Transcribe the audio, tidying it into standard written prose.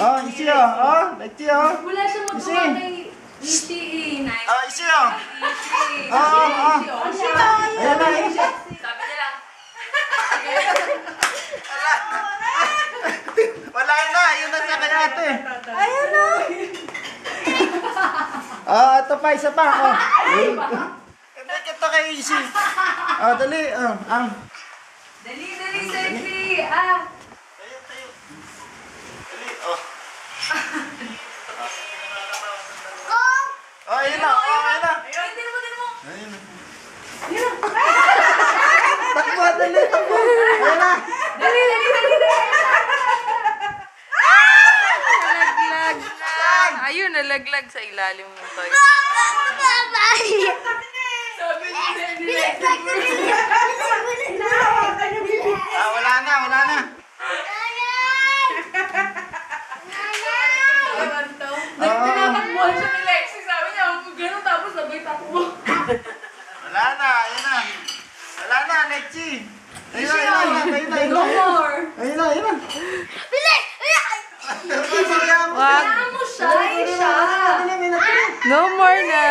Oh, isi oh. Oh, Lexi oh. Wala siya magawa kay Isi eh. Oh, isi oh. Isi. Oh. Ayan na, isi. Sabi nila. Wala na, yun na sa kanya ate. Ayun na. Oh, ito pa, isa pa. Oh. Ito kay isi. Oh, dali. Oh, Dali, sexy. Ah. Tayo. Dali, oh. Oh, ayun na. Ayun na. Hindi mo. Ayun na. Takbo, dali, takbo. Ayun na. Dali. Nalaglag na. Ayun, nalaglag sa ilalim ng toy. Sabi niya. Wala na. Tinatakbuhan siya ni Lexi. Sabi niya, gano'n tapos sabay takbo. Wala na, Lexi. Ayun na. No more. Ayun na. Bilis! Wag. Kailangan mo siya. Bilis! No more na.